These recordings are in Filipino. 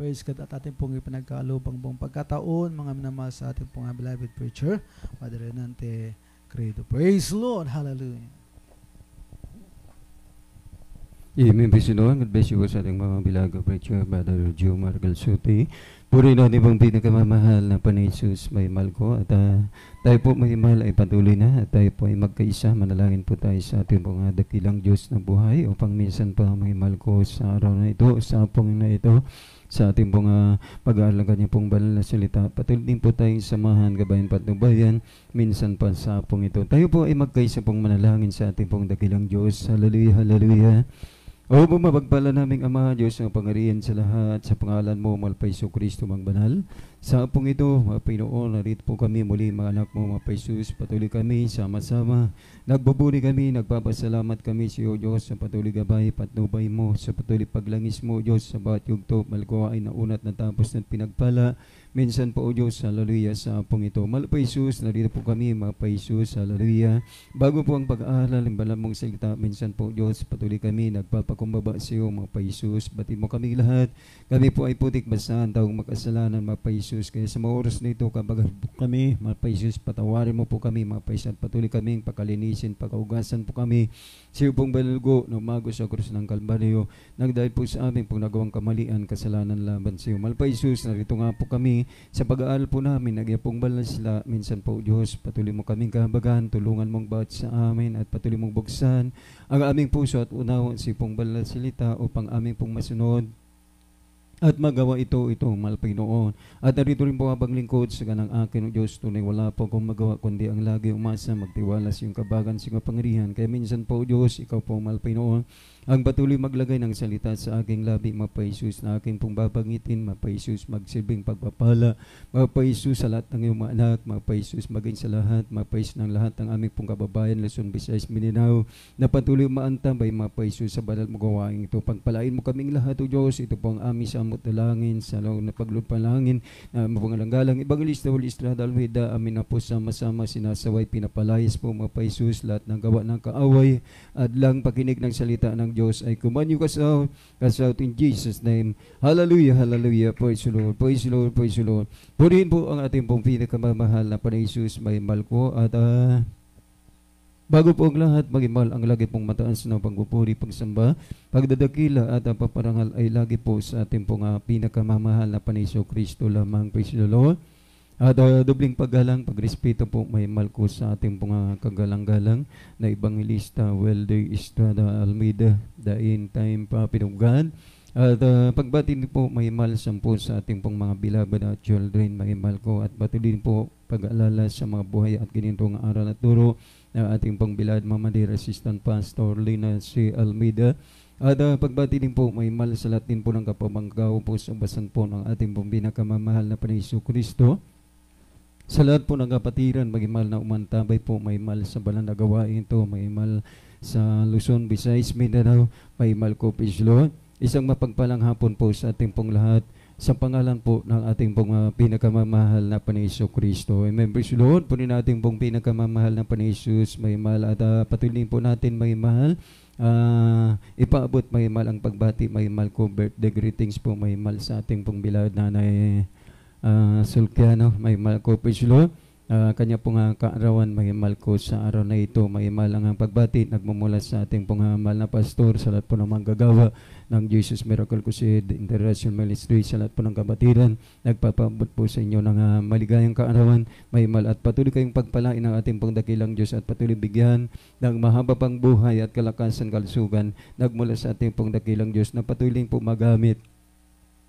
praise God at ating pong ipinagkalupang buong pagkataon, mga minamahal sa ating pong beloved preacher, Padre Renante Credo. Praise Lord! Hallelujah! Amen. Praise the Lord. God bless you sa ating mga bilaga preacher, Brother Joe Margalsuti. Puri natin pong pinakamamahal na Panay Jesus, may mahal ko. At tayo po may mahal ay patuloy na. At tayo po ay magkaisa. Manalangin po tayo sa ating mga dakilang Diyos na buhay upang minsan pa may mahal ko sa araw na ito, sa apong na ito, sa ating pong pag-aaral kanya pong banal na salita. Patuloy din po tayong samahan, gabayan patnubayan, minsan pa sa apong ito. Tayo po ay magkaisa pong manalangin sa ating pong dakilang Diyos. Hallelujah, hallelujah. O mapagpala naming Ama, Diyos ng pangarihan sa lahat, sa pangalan mo, Malpaiso Kristo Magbanal. Sa apong ito, mga Pinoon, narito po kami muli, mga anak mo, mga Paisus, patuloy kami, sama-sama. Nagbubuli kami, nagpapasalamat kami sa iyo, Diyos, sa patuloy gabay, patnubay mo, sa patuloy paglangis mo, Diyos, sa bawat yugto, malikuha ay naunat na tapos na pinagpala. Minsan po, O Diyos, hallelujah, sa apong ito. Malpaisus, narito po kami, mga Paisus, hallelujah. Bago po ang pag-aaral, ang balang mong salita, minsan po, Diyos, patuloy kami, nagpapakumbaba sa iyo, mga Paisus. Batid mo kami lahat. Kami po ay putik basahan, taong makasalanan, mga Paisus. Kaya sa mga oras na ito, kapag kami, mga Paisus, patawarin mo po kami, mga Paisus, at patuloy kaming pakalinisin, pakaugasan po kami. Sa iyo pong balulgo, na umago sa krus ng Kalbaryo, nagdahil po sa amin pong nagawang kamalian, kasalanan laban sa iyo. Mga Paisus, narito nga po kami, sa pag-aaral po namin, nagyapong banal sila, minsan po, Diyos, patuloy mo kaming kahabagan, tulungan mong bawat sa amin, at patuloy mong buksan ang aming puso at unawa sa pong banal salita upang aming pong masunod at magawa ito, mahal Panginoon. At narito rin po habang lingkod sa kanang akin, O Diyos, tunay wala po akong magawa, kundi ang lagi umasa, magtiwala sa iyong kabagan, sa iyong pangyarihan. Kaya minsan po, O Diyos, ikaw po, mahal Panginoon, ang patuloy maglagay ng salita sa aking labi, Mapa Jesus, na aking pong babangitin, Mapa Jesus, magsilbing pagpapala, Mapa Jesus, sa lahat ng iyong mga anak, Mapa Jesus, maging sa lahat, Mapa Jesus, ng lahat ng aming pong kababayan, Luzon, Visayas, Mindanao, na patuloy maantabay, Mapa Jesus, sa banal mo gawain ito. Pagpalain mo kaming lahat, O Diyos, ito po ang aming samot dalangin, sa law na paglupalangin, na mapangalanggalang, Evangelista, Holy Estrada, Almeida, amin na po sama-sama, sinasaway, pinapalayas po, Mapa Jesus, lahat ng gawa ng kaaway, at lang pakinig ng salita ng Diyos ay kumanyo cast out in Jesus' name. Hallelujah, hallelujah. Praise the Lord, praise the Lord, praise the Lord. Purihin po ang ating pong pinakamamahal na Panay Jesus, may mahal ko. At bago po ang lahat, maging ang lagi pong mataas na pagpupuri, pagsamba, pagdadakila at paparangal ay lagi po sa ating pong pinakamamahal na Panay Kristo lamang. Praise the Lord. At dobling paggalang, pagrespeto po may mahal ko sa ating pong kagalang-galang na Evangelista Welder Estrada Almeida, the in time Prophet of God. At pagbati po may mahal sampo sa ating pong mga beloved at children, may mahal ko, at patuloy din po pag-aalala sa mga buhay at ganitong aral at turo na ating pong beloved Mama Dear Assistant Pastor Lina C. Almeida. At pagbati din po may mahal sa lahat din po ng kapamanggaw po sa basan po ng ating pong pinakamamahal na Panay Kristo. Sa lahat po ng kapatiran, may mahal na umantabay po, may mahal sa balang na gawain ito, may mahal sa Luzon, Visayas, Mindanao, may mahal ko, praise Lord. Isang mapagpalang hapon po sa ating pong lahat, sa pangalan po ng ating pong pinakamamahal na Panay Kristo. Amen, praise Lord. Punin natin pong pinakamamahal na Panay Jesus, may mahal, at patuloy po natin may mahal. Ipaabot may mahal ang pagbati, may mahal ko, birthday greetings po, may mahal sa ating pong beloved nanay Sulkiano, may mahal ko, praise Lord. Kanya pong kaarawan, may mahal ko sa araw na ito, may mahal ang pagbati, nagmumula sa ating pong mahal na pastor, sa lahat po ng manggagawa ng Jesus Miracle Crusade International Ministry, sa lahat po ng kabatiran, nagpapabot po sa inyo ng maligayang kaarawan, may mahal, at patuloy kayong pagpalain ng ating pong dakilang Diyos, at patuloy bigyan ng mahaba pang buhay at kalakasan, kalusugan, nagmula sa ating pong dakilang Diyos, na patuloy po magamit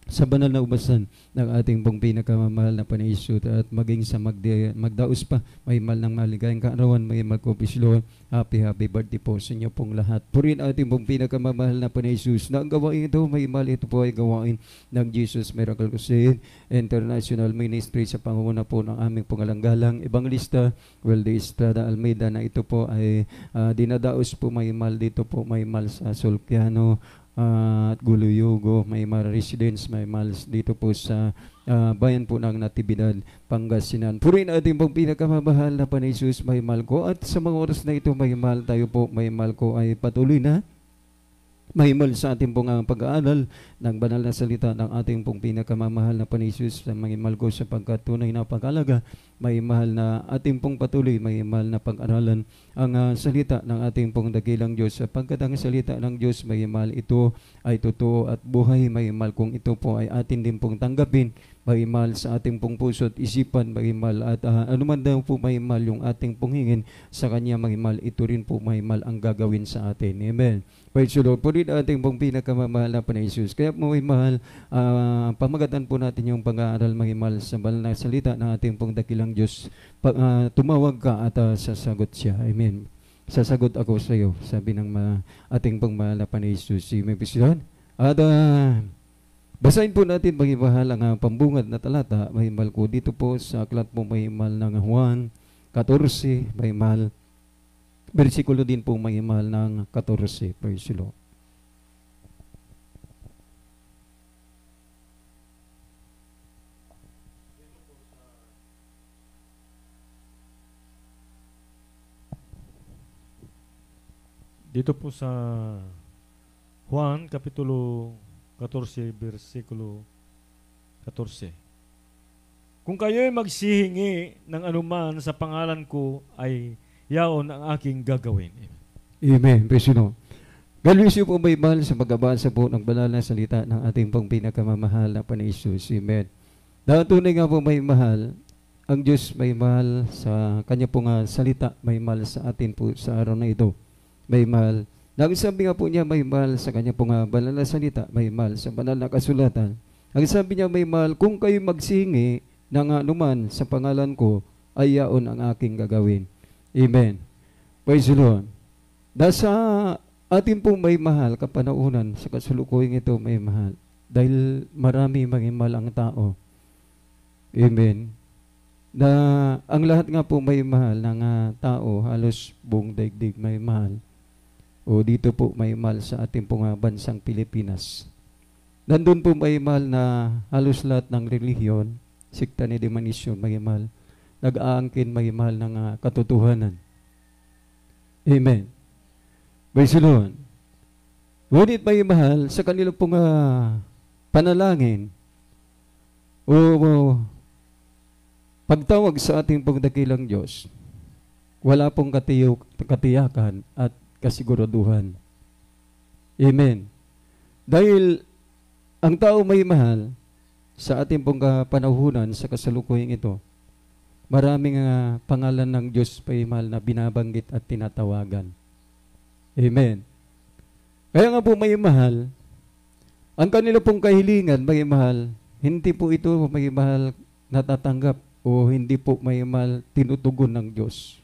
sa banal na ubasan ng ating pong pinakamamahal na Panay Jesus, at maging sa magdaos pa, may mahal ng maligayang kaarawan, may mahal ko, praise Lord. Happy birthday po sa inyo pong lahat. Purin ating pong pinakamamahal na Panay Jesus, na ang gawain ito, may mahal, ito po ay gawain ng Jesus Miracle Crusade International Ministry sa pangunguna po ng aming pangalanggalang Evangelista Welder Estrada Almeida, na ito po ay dinadaos po, may mahal dito po, may mahal sa Sulkiano at Guluyugo, may mga residents, may malas dito po sa bayan po ng Natividad, Pangasinan. Purihin natin pong pinakamamahal na Panay Jesus, may mahal ko. At sa mga oras na ito, may mahal tayo po, may mahal ko ay patuloy na Mahimol sa ating pong pag-aaral ng banal na salita ng ating pong pinakamamahal na Panginoon sa mahimol ko sapagkat tunay na pag-alaga, mahimahal na ating pong patuloy, mahimahal na pag-aralan ang salita ng ating pong dakilang Diyos sapagkat ang salita ng Diyos, mahimahal ito ay totoo at buhay, mahimahal kung ito po ay atin din pong tanggapin, mahimahal sa ating pong puso at isipan, mahimahal at anuman daw po mahimahal yung ating pong hingin sa Kanya, mahimahal ito rin po mahimahal ang gagawin sa atin. Amen. Praise the Lord. Puri ating pong pinakamamahal na Panginoon Jesus. Kaya po mahimahal, pamagatan po natin yung pag-aaral mahimahal sa banal na salita ng ating pong dakilang Diyos. Tumawag ka at sasagot siya. Amen. Sasagot ako sa iyo, sabi ng ating pong mahal na Panginoon Jesus. May Panginoon. At basahin po natin mahimahal ang pambungad na talata, mahimahal ko dito po sa aklat po mahimahal ng Juan 14, mahimahal versikulo din po mahimahal ng 14. Praise the Lord. Dito po sa Juan, Kapitulo 14, versikulo 14. Kung kayo'y magsihingi ng anuman sa pangalan ko, ay yaon ang aking gagawin. Amen. Praise the Lord. God bless you po mahimahal sa pagbabasa po ng banal na salita ng ating pong pinakamamahal na Panginoon Jesus. Amen. Dahil tunay nga po mahimahal, ang Diyos mahimahal sa Kanya pong salita, mahimahal sa atin po sa araw na ito. Mahimahal. Sabi nga po niya, mahimahal sa Kanya pong banal na salita, mahimahal sa banal na kasulatan. Ang sabi niya, mahimahal, kung kayo magsingi ng anuman sa pangalan ko, ay yaon ang aking gagawin. Amen. Praise the Lord. Nasa atin pong mahimahal kapanahunan sa kasulukuyang ito, mahimahal. Dahil marami mahimahal ang tao. Amen. Na ang lahat nga po mahimahal ng tao, halos buong daigdig mahimahal. O dito po mahimahal sa ating pong bansang Pilipinas. Nandun po mahimahal na halos lahat ng relihiyon, sikta ni denominasyon mahimahal, nag-aangkin mahimahal ng katotohanan. Amen. Praise the Lord. Ngunit mahimahal sa kanila pong panalangin o pagtawag sa ating pong dakilang Diyos, wala pong katiyakan at kasiguraduhan. Amen. Dahil ang tao mahimahal sa ating pong panahunan sa kasalukuyang ito, maraming pangalan ng Diyos mahimahal na binabanggit at tinatawagan. Amen. Kaya nga po mahimahal, ang kanila pong kahilingan mahimahal, hindi po ito mahimahal natatanggap o hindi po mahimahal tinutugon ng Diyos.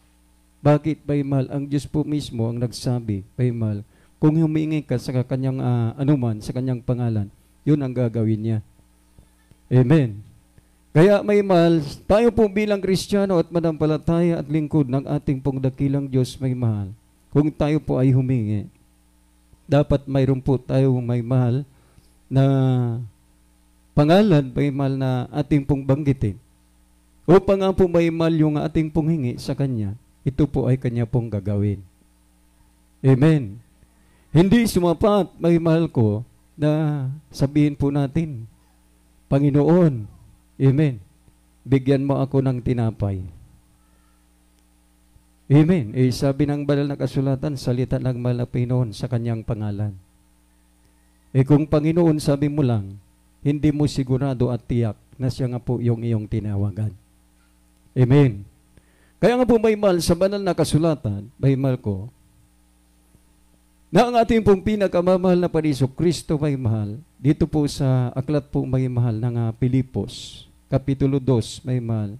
Bakit mahimahal? Ang Diyos po mismo ang nagsabi, mahimahal, kung humingi ka sa kanyang anuman, sa kanyang pangalan, yun ang gagawin niya. Amen. Kaya mahimahal, tayo po bilang Kristiyano at manampalataya at lingkod ng ating pong dakilang Diyos mahimahal, kung tayo po ay humingi, dapat mayroon po tayo mahimahal na pangalan mahimahal na ating pong banggitin. Upang nga po mahimahal yung ating pong hingi sa Kanya, ito po ay Kanya pong gagawin. Amen. Hindi sumapat, mahimahal ko, na sabihin po natin, Panginoon, amen, bigyan mo ako ng tinapay. Amen. Sabi ng banal na kasulatan, salita ng mahal na Panginoon sa Kanyang pangalan. Kung Panginoon sabi mo lang, hindi mo sigurado at tiyak na siya nga po yung iyong tinawagan. Amen. Kaya nga po mahimahal sa banal na kasulatan, mahimahal ko, na ang ating pong pinakamamahal na Panginoon Kristo mahimahal, dito po sa aklat po mahimahal ng Pilipos, Kapitulo 2, mahimahal,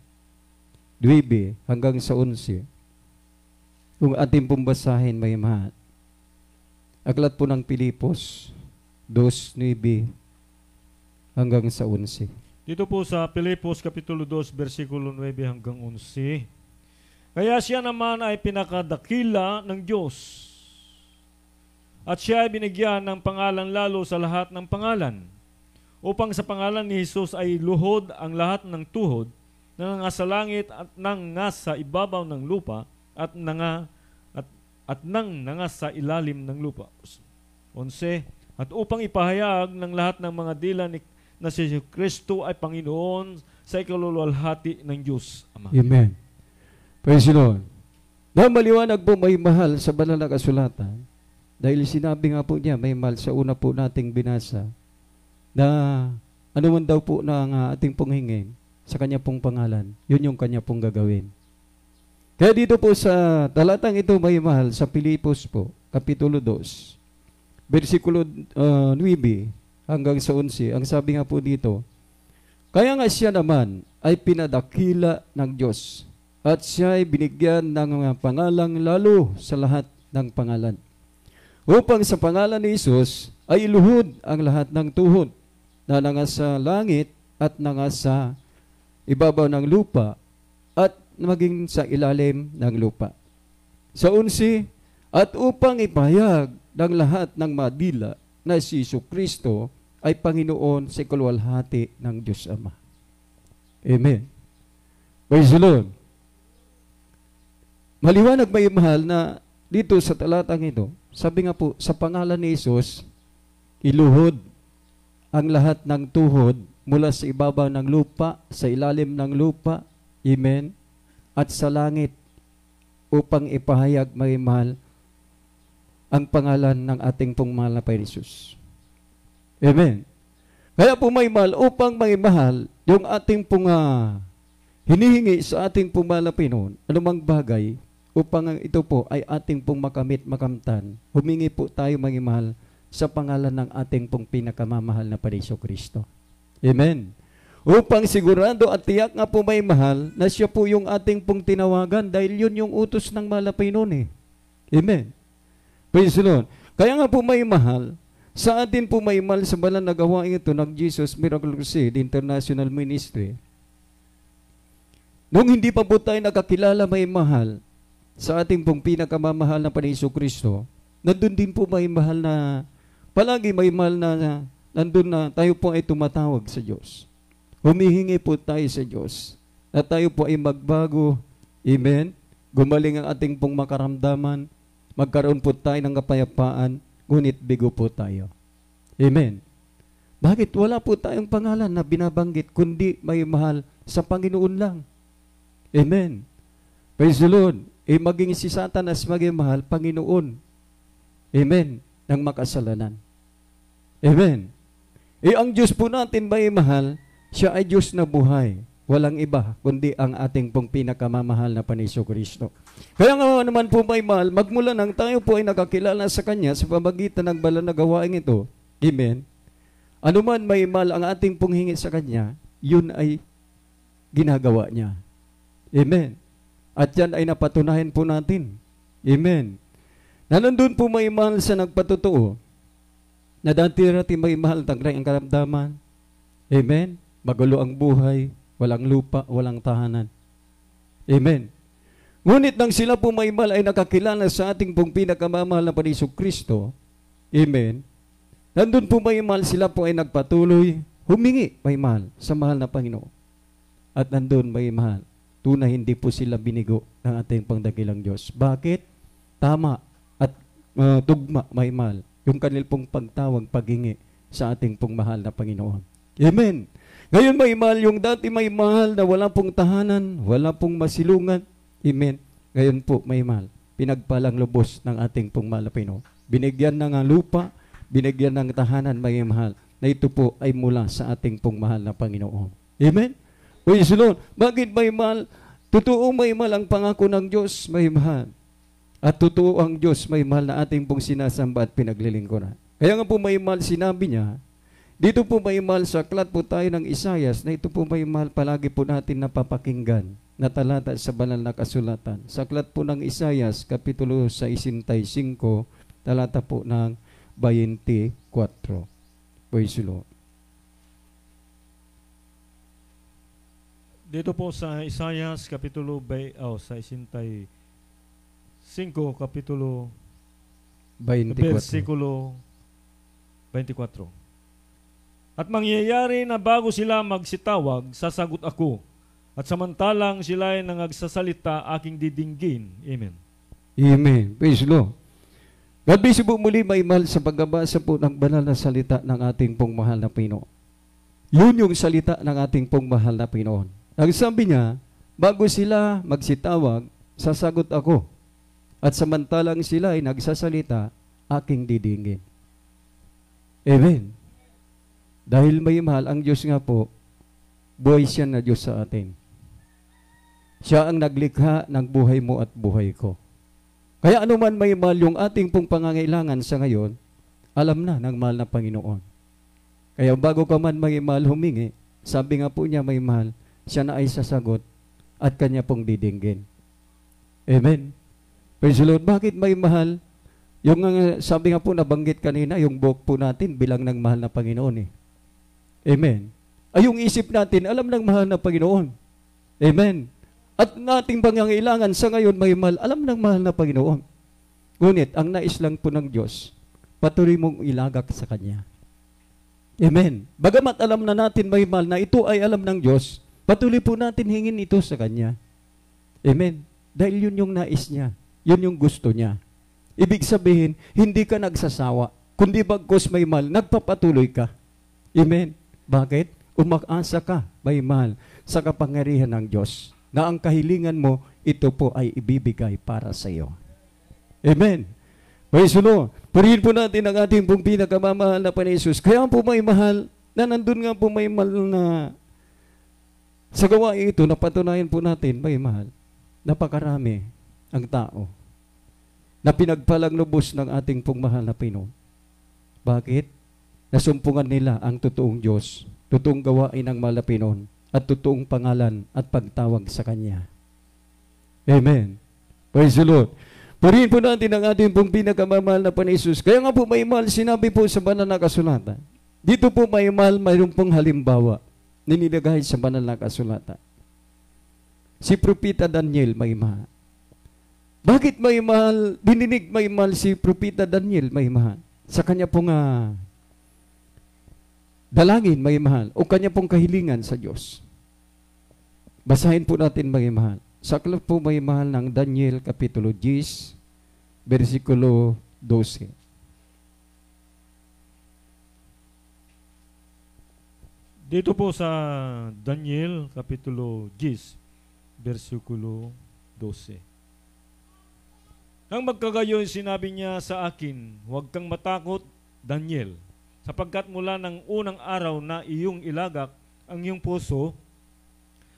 9 hanggang sa 11. Kung ating pong basahin mahimahal, aklat po ng Pilipos, 2:9 hanggang sa 11. Dito po sa Pilipos, Kapitulo 2, versikulo 9 hanggang 11. Kaya siya naman ay pinakadakila ng Diyos. At siya ay binigyan ng pangalan lalo sa lahat ng pangalan, upang sa pangalan ni Jesus ay luhod ang lahat ng tuhod na nangasa langit at nangasa ibabaw ng lupa at nang nangasa ilalim ng lupa. 11, at upang ipahayag ng lahat ng mga dila na si Kristo ay Panginoon sa ikaluluwalhati ng Diyos Ama. Amen. Praise the Lord. Na maliwanag po may mahal sa banal na kasulatan. Dahil sinabi nga po niya, may mahal sa una po nating binasa, na ano man daw po na ating pong hingin sa kanya pong pangalan, yun yung kanya pong gagawin. Kaya dito po sa talatang ito may mahal sa Pilipos po, Kapitulo 2, versikulo 9 hanggang sa 11, ang sabi nga po dito, kaya nga siya naman ay pinadakila ng Diyos at siya ay binigyan ng pangalang lalo sa lahat ng pangalan. Upang sa pangalan ni Jesus ay iluhod ang lahat ng tuhod na nangasa langit at nangasa ibabaw ng lupa at maging sa ilalim ng lupa. Sa 11, at upang ipahayag ng lahat ng madila na si Jesucristo ay Panginoon sa ikaluwalhati ng Diyos Ama. Amen. Praise the Lord. Maliwanag may mahal na dito sa talatang ito, sabi nga po, sa pangalan ni Jesus, iluhod ang lahat ng tuhod mula sa ibabaw ng lupa, sa ilalim ng lupa, amen, at sa langit, upang ipahayag may mahal ang pangalan ng ating pong mahal na Panginoon Jesus. Amen. Kaya po may mahal, upang may mahal yung ating pong hinihingi sa ating pong mahal na Panginoon, anumang bagay, upang ito po ay ating pong makamit, makamtan, humingi po tayo mga mahal sa pangalan ng ating pong pinakamamahal na Panginoon Kristo. Amen. Upang sigurado at tiyak nga po may mahal na siya po yung ating pong tinawagan dahil yun yung utos ng mahal na Panginoon eh. Amen. Praise the Lord. Kaya nga po may mahal, sa atin po may mahal sa banal na gawain ito ng Jesus Miracle Crusade International Ministry. Nung hindi pa po tayo nakakilala may mahal, sa ating pong pinakamamahal na Panginoon Kristo, nandun din po may mahal na, palagi may mahal na, nandun na tayo po ay tumatawag sa Diyos. Humihingi po tayo sa Diyos, na tayo po ay magbago, amen, gumaling ang ating pong makaramdaman, magkaroon po tayo ng kapayapaan, ngunit bigo po tayo. Amen. Bakit wala po tayong pangalan na binabanggit, kundi may mahal sa Panginoon lang? Amen. Praise the Lord. Maging si Satanas maging mahal, Panginoon. Amen. Ng makasalanan. Amen. Ang Diyos po natin may mahal, siya ay Diyos na buhay. Walang iba, kundi ang ating pong pinakamamahal na Panginoon Kristo. Kaya nga naman po may mahal, magmula nang tayo po ay nakakilala sa Kanya sa pamagitan ng banal na gawain ito. Amen. Ano man may mahal ang ating pong hingi sa Kanya, yun ay ginagawa niya. Amen. At yan ay napatunayan po natin. Amen. Na nandun po may mahal sa nagpatotoo, na dati may mahal tagray ang karamdaman. Amen. Magulo ang buhay, walang lupa, walang tahanan. Amen. Ngunit nang sila po may mahal ay nakakilala sa ating pong pinakamamahal na Panginoon Kristo, amen, nandun po may mahal sila po ay nagpatuloy, humingi may mahal sa mahal na Panginoon. At nandun may mahal, tunay hindi po sila binigo ng ating pangdakilang Diyos. Bakit? Tama at tugma may mahal yung kanil pong pagtawag, paghingi sa ating pong mahal na Panginoon. Amen. Ngayon may mahal yung dati may mahal na wala pong tahanan, wala pong masilungan. Amen. Ngayon po may mahal, pinagpalang lubos ng ating pong mahal na Panginoon. Binigyan ng lupa, binigyan ng tahanan may mahal, na ito po ay mula sa ating pong mahal na Panginoon. Amen. Praise the Lord. Bakit may mahal? Totoo may mahal ang pangako ng Diyos, may mahal. At totoo ang Diyos, may mahal na ating pong sinasamba at pinaglilingkuran. Kaya nga po may mahal, sinabi niya, dito po may mahal sa aklat po tayo ng Isayas, na ito po may mahal palagi po natin napapakinggan, na talata sa banal na kasulatan. Sa aklat po ng Isayas, Kapitulo 65, talata po ng 24. Praise the Lord. Dito po sa Isaias kapitulo 65 kapitulo 24. versikulo 24. At mangyayari na bago sila magsitawag, sasagot ako. At samantalang sila ay nangagsasalita, aking didinggin. Amen. Amen. Praise the Lord. God bless you po muli, may mahal, sa pagbabasa po ng banal na salita ng ating pong mahal na Panginoon. Yun yung salita ng ating pong mahal na Panginoon. Ang sabi niya, bago sila magsitawag, sasagot ako. At samantalang sila ay nagsasalita, aking didingin. Amen. Dahil may mahal, ang Diyos nga po, buhay siya na Diyos sa atin. Siya ang naglikha ng buhay mo at buhay ko. Kaya anuman may mahal yung ating pong pangangailangan sa ngayon, alam na ng mahal na Panginoon. Kaya bago ka man may mahal humingi, sabi nga po niya may mahal, siya na ay sasagot at kanya pong didinggin. Amen. Praise the Lord. Bakit may mahal? Yung sabi nga po nabanggit kanina, yung buhok po natin bilang ng mahal na Panginoon eh. Amen. Ay yung isip natin, alam ng mahal na Panginoon. Amen. At nating pangangailangan sa ngayon may mahal, alam ng mahal na Panginoon. Ngunit, ang nais lang po ng Diyos, patuloy mong ilagak sa Kanya. Amen. Bagamat alam na natin may mahal na ito ay alam ng Diyos, patuloy po natin hingin ito sa Kanya. Amen. Dahil yun yung nais niya. Yun yung gusto niya. Ibig sabihin, hindi ka nagsasawa. Kundi bagkos may mahal, nagpapatuloy ka. Amen. Bakit? Umakasa ka, may mahal, sa kapangyarihan ng Diyos. Na ang kahilingan mo, ito po ay ibibigay para sa iyo. Amen. Praise the Lord. Purihin po natin ang ating pong pinakamamahal na Panginoon Jesus. Kaya po may mahal, na nandun nga po may mahal na sa gawain ito, napatunayan po natin, may mahal. Napakarami ang tao na pinagpalang lubos ng ating pong mahal na Panginoon. Bakit? Nasumpungan nila ang totoong Diyos, totoong gawain ng mahal na Panginoon, at totoong pangalan at pagtawag sa Kanya. Amen. Praise the Lord. Purihin po natin ang ating pong pinakamamahal na Panginoon Jesus. Kaya nga po may mahal, sinabi po sa banal na kasulatan. Dito po may mahal, mayroon pong halimbawa na nilagay sa banal na kasulatan. Si Propeta Daniel may mahal. Bakit may mahal? Dininig may mahal si Propeta Daniel may mahal. Sa kanya pong dalangin may mahal o kanya pong kahilingan sa Diyos. Basahin po natin may mahal. Sa aklat po may mahal ng Daniel Kapitulo 10, versikulo 12. Dito po sa Daniel Kapitulo 10, versikulo 12. Nang magkagayon, sinabi niya sa akin, huwag kang matakot, Daniel, sapagkat mula ng unang araw na iyong ilagak ang iyong puso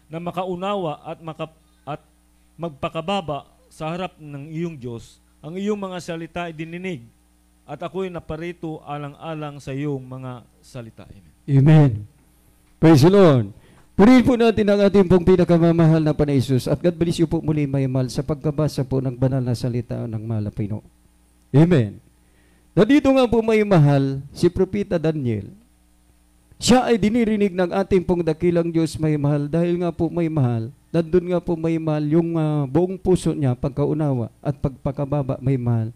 na makaunawa at magpakababa sa harap ng iyong Diyos, ang iyong mga salita ay dininig at ako'y naparito alang-alang sa iyong mga salita. Amen. Amen. Praise the Lord. Purihin po natin ang ating pong pinakamamahal na Panginoon Jesus at God bless you po muli may mahal sa pagkabasa po ng banal na salita ng mahal na Panginoon. Amen. Na dito nga po may mahal, si Propeta Daniel. Siya ay dinirinig ng ating pong dakilang Diyos may mahal dahil nga po may mahal. Nandun nga po may mahal yung buong puso niya, pagkaunawa at pagpakababa may mahal.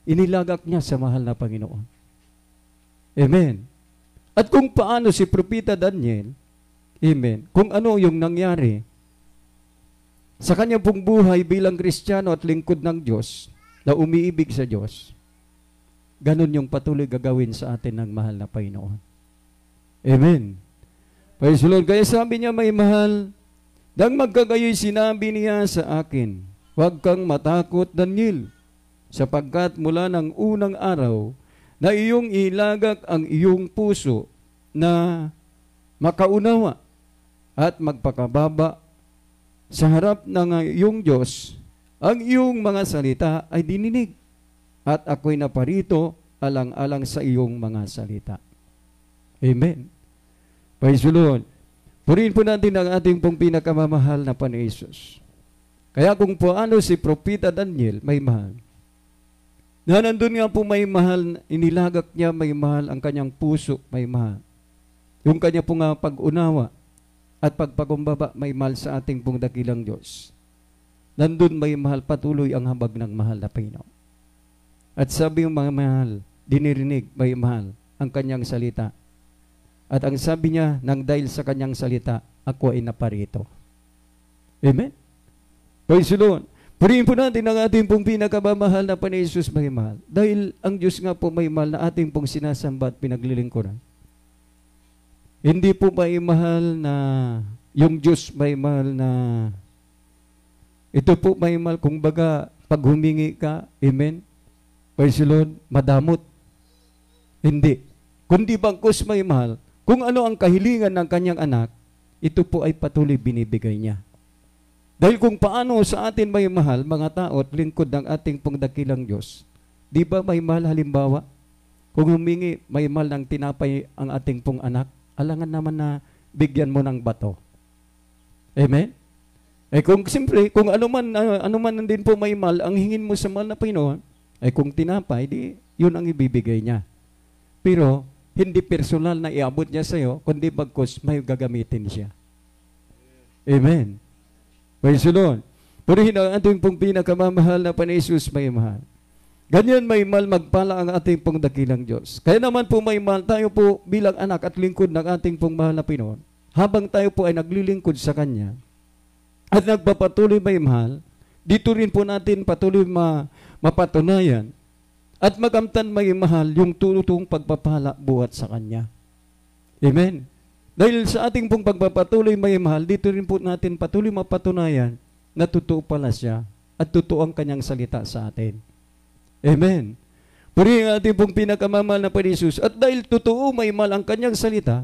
Inilagak niya sa mahal na Panginoon. Amen. At kung paano si Propeta Daniel, amen, kung ano yung nangyari sa kanyang pong buhay bilang Kristiyano at lingkod ng Diyos na umiibig sa Diyos, ganon yung patuloy gagawin sa atin ng mahal na Panginoon. Amen. Praise the Lord. Kaya sabi niya may mahal, nang magkagayoy sinabi niya sa akin, huwag kang matakot, Daniel, sapagkat mula ng unang araw na iyong ilagak ang iyong puso na makaunawa at magpakababa sa harap ng iyong Diyos, ang iyong mga salita ay dininig at ako'y naparito alang-alang sa iyong mga salita. Amen. Praise the Lord. Purihin po natin ang ating pong pinakamamahal na Panginoon Jesus. Kaya kung paano si Propeta Daniel may mahal, na nandun nga po may mahal, inilagak niya may mahal ang kanyang puso may mahal. Yung kanya pong pag-unawa at pagpakumbaba may mahal sa ating pong dakilang Diyos. Nandun may mahal, patuloy ang habag ng mahal na Panginoon. At sabi yung mga mahal, dinirinig may mahal ang kanyang salita. At ang sabi niya, nang dahil sa kanyang salita, ako ay naparito. Amen? Praise the Lord. Purihin po natin ang ating pong pinakamamahal na Panginoon Jesus may mahal. Dahil ang Diyos nga po may mahal na ating pong sinasamba at pinaglilingkuran. Hindi po may mahal na yung Diyos may mahal na ito po may mahal kung baga pag humingi ka, amen, praise the Lord, madamot. Hindi. Kundi bangkos may mahal, kung ano ang kahilingan ng kanyang anak, ito po ay patuloy binibigay niya. Dahil kung paano sa atin may mahal, mga tao at lingkod ng ating pong dakilang Diyos, di ba may mahal halimbawa? Kung humingi, may mahal ng tinapay ang ating pong anak, alangan naman na bigyan mo ng bato. Amen? Eh kung siyempre, kung ano man din po may mahal, ang hingin mo sa mahal na Panginoon, ay kung tinapay, di yun ang ibibigay niya. Pero, hindi personal na iabot niya sa iyo, kundi bagkus may gagamitin siya. Amen. Praise the Lord. Purihin ang ating pong pinakamamahal na Panginoon Jesus may mahal. Ganyan may mahal magpala ang ating pong dakilang Diyos. Kaya naman po may mahal tayo po bilang anak at lingkod ng ating pong mahal na Panginoon. Habang tayo po ay naglilingkod sa Kanya at nagpapatuloy may mahal, dito rin po natin patuloy mapatunayan at makamtan may mahal yung tutong pagpapala buhat sa Kanya. Amen. Dahil sa ating pong pagpapatuloy may mahal, dito rin po natin patuloy mapatunayan na totoo pala siya at totoo ang kanyang salita sa atin. Amen. Puri ang ating pong pinakamamahal na Panginoon Jesus. At dahil totoo may mahal ang kanyang salita,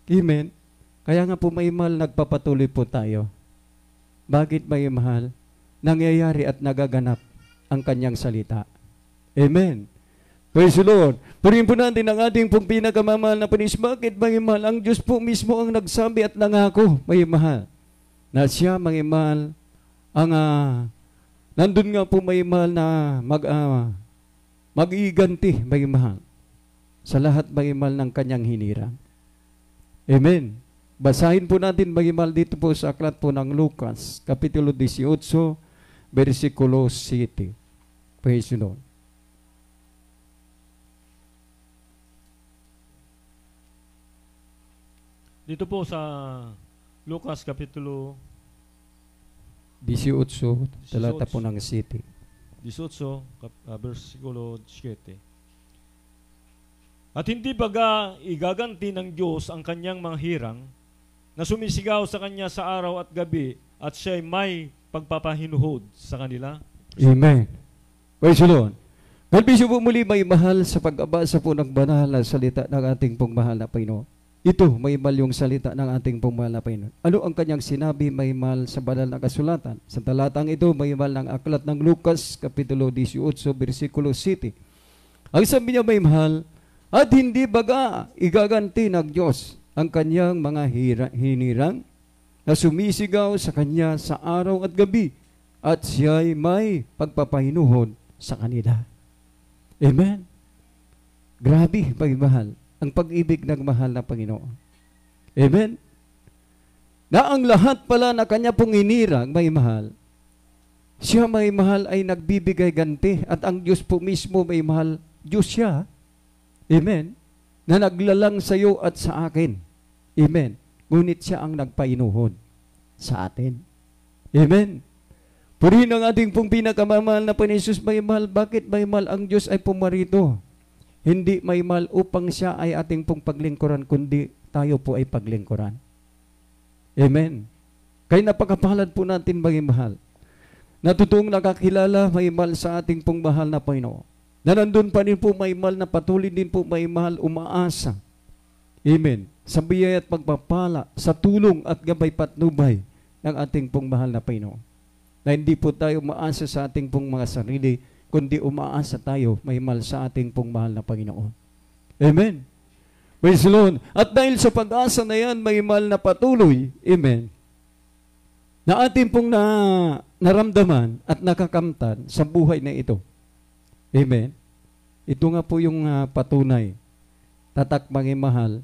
amen, kaya nga po may mahal nagpapatuloy po tayo. Bakit may mahal? Nangyayari at nagaganap ang kanyang salita. Amen. Praise the Lord. Purihin po natin ang ating pong pinakamamahal na Panginoon. Bakit may mahal? Ang Diyos po mismo ang nagsabi at nangako, may mahal. Na siya may mahal. Nandun nga po may mahal na mag-iganti, may mahal. Sa lahat may mahal ng kanyang hinirang. Amen. Basahin po natin may mahal dito po sa aklat po ng Lucas, Kapitulo 18, versikulo 7. Praise the Lord. Dito po sa Lucas Kapitulo 18, talata po ng 7. 18, versikulo 7. At hindi baga igaganti ng Diyos ang kanyang mga hirang na sumisigaw sa kanya sa araw at gabi at siya'y may pagpapahinuhod sa kanila? Amen. Praise the Lord. Kalbisyo po muli may mahal sa pag-abasa po ng banal na salita ng ating pong mahal na Panginoon. Ito, may mahal yung salita ng ating pong mahal na Panginoon. Ano ang kanyang sinabi, may mahal sa banal na kasulatan? Sa talatang ito, may mahal ng aklat ng Lucas, Kapitulo 18, versikulo 7. Ang sabi niya, may mahal, at hindi baga igaganti ng Diyos ang kanyang mga hinirang na sumisigaw sa kanya sa araw at gabi at siya'y may pagpapahinuhod sa kanila. Amen. Grabe, may mahal. Ang pag-ibig ng mahal na Panginoon. Amen? Na ang lahat pala na kanya pong inirang may mahal, siya may mahal ay nagbibigay ganti at ang Diyos po mismo may mahal, Diyos siya. Amen? Na naglalang sa iyo at sa akin. Amen? Ngunit siya ang nagpainuhod sa atin. Amen? Purihin ang ating pong pinakamamahal na Panginoon Jesus may mahal. Bakit may mahal? Ang Diyos ay pumarito. Hindi may mahal upang siya ay ating pong paglingkuran, kundi tayo po ay paglingkuran. Amen. Kaya napakapalad po natin may mahal. Na totoong nakakilala may mahal sa ating pong mahal na Panginoon. Na nandun pa rin po may mahal na patuloy din po may mahal umaasa. Amen. Sa biyaya at pagpapala, sa tulong at gabay patnubay ng ating pong mahal na Panginoon. Na hindi po tayo umaasa sa ating pong mga sarili, kundi umaasa tayo may mahal sa ating pong mahal na Panginoon. Amen. Praise the Lord. At dahil sa pag-asa na yan, may mahal na patuloy, amen, na ating pong naramdaman at nakakamtan sa buhay na ito. Amen. Ito nga po yung patunay, tatak mga mahal,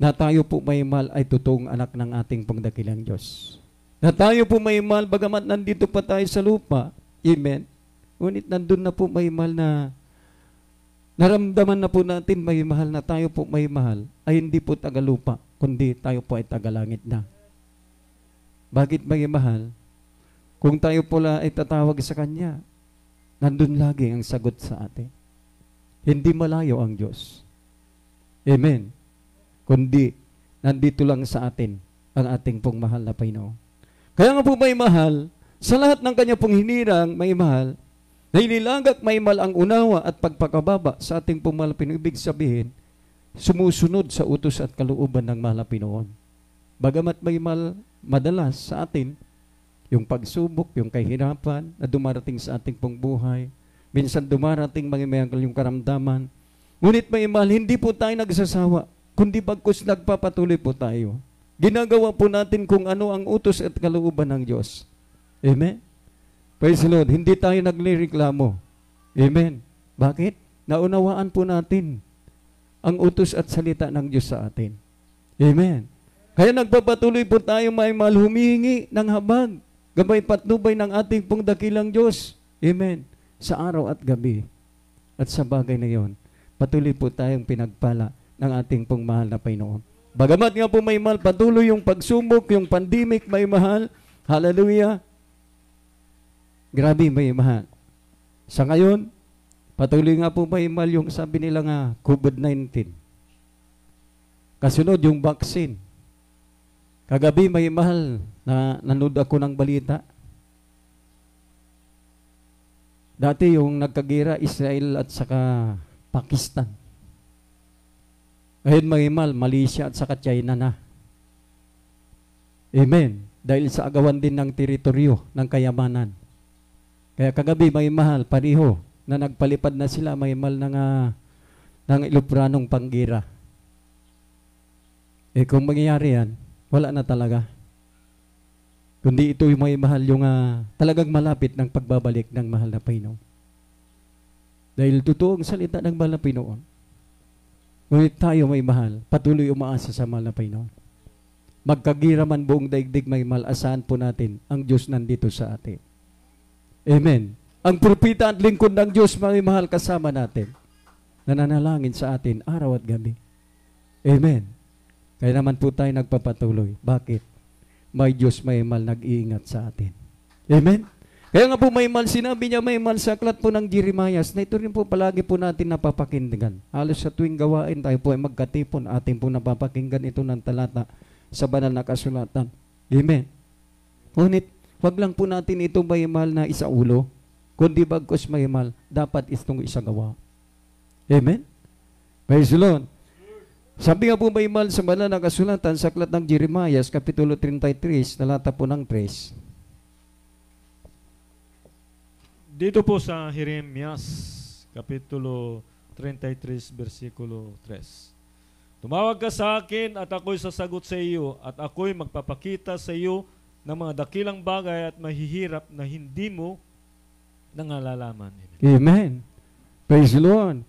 na tayo po may mahal ay totoong anak ng ating pong dakilang Diyos. Na tayo po may mahal, bagamat nandito pa tayo sa lupa, amen, ngunit nandun na po may mahal na naramdaman na po natin may mahal na tayo po may mahal ay hindi po tagalupa, kundi tayo po ay tagalangit na. Bakit may mahal? Kung tayo pala ay tatawag sa Kanya, nandun lagi ang sagot sa atin. Hindi malayo ang Diyos. Amen. Kundi, nandito lang sa atin ang ating pong mahal na Panginoon. Kaya nga po may mahal, sa lahat ng Kanya pong hinirang, may mahal, na inilagak may mahal ang unawa at pagpakababa sa ating pong mahal na Panginoon. Ibig sabihin, sumusunod sa utos at kalooban ng mahal na Panginoon. Bagamat may mahal madalas sa atin, yung pagsubok, yung kahirapan na dumarating sa ating pong buhay, minsan dumarating mga yung karamdaman. Ngunit may mahal, hindi po tayo nagsasawa, kundi bagkus nagpapatuloy po tayo. Ginagawa po natin kung ano ang utos at kalooban ng Diyos. Amen? Praise the Lord. Hindi tayo naglireklamo. Amen? Bakit? Naunawaan po natin ang utos at salita ng Diyos sa atin. Amen? Kaya nagpapatuloy po tayo may mahal humihingi ng habag, gabay patnubay ng ating pong dakilang Diyos. Amen? Sa araw at gabi. At sa bagay na yon, patuloy po tayong pinagpala ng ating pong mahal na Panginoon. Bagamat nga po may mahal, patuloy yung pagsubok, yung pandemic, may mahal. Hallelujah. Grabe, may mahal. Sa ngayon, patuloy nga po may mahal yung sabi nila nga COVID-19. Kasunod yung vaccine. Kagabi may mahal na nanood ako ng balita. Dati yung nagkagira Israel at saka Pakistan. Ngayon may mahal Malaysia at saka China na. Amen. Dahil sa agawan din ng teritoryo ng kayamanan. Kaya kagabi may mahal pareho na nagpalipad na sila may mahal ng ilupranong panggira. Kung mangyayari yan, wala na talaga. Kundi ito yung may mahal yung talagang malapit ng pagbabalik ng mahal na Panginoon. Dahil totoong salita ng mahal na Panginoon. Ngunit tayo may mahal, patuloy umaasa sa mahal na Panginoon. Magkagira man buong daigdig may mahal, asahan po natin ang Diyos nandito sa atin. Amen. Ang propeta at lingkod ng Diyos may mahal kasama natin. Nananalangin sa atin araw at gabi. Amen. Kaya naman po tayo nagpapatuloy. Bakit? May Diyos may mahal nag-iingat sa atin. Amen? Kaya nga po may mahal, sinabi niya may mahal sa aklat po ng Jeremias na ito rin po palagi po natin napapakinggan. Halos sa tuwing gawain tayo po ay magkatipon. Ating po napapakinggan ito ng talata sa banal na kasulatan. Amen? Ngunit, wag lang po natin ito may mahal na isaulo, kundi bagkos may mahal, dapat itong isagawa. Amen? Praise the Lord. Sabi nga po may mahal sa banal na kasulatan sa aklat ng Jeremias, Kapitulo 33, talata po ng 3. Dito po sa Jeremias, Kapitulo 33, versikulo 3. Tumawag ka sa akin at ako'y sasagot sa iyo at ako'y magpapakita sa iyo ng mga dakilang bagay at mahihirap na hindi mo nangalalaman. Amen. Praise the Lord.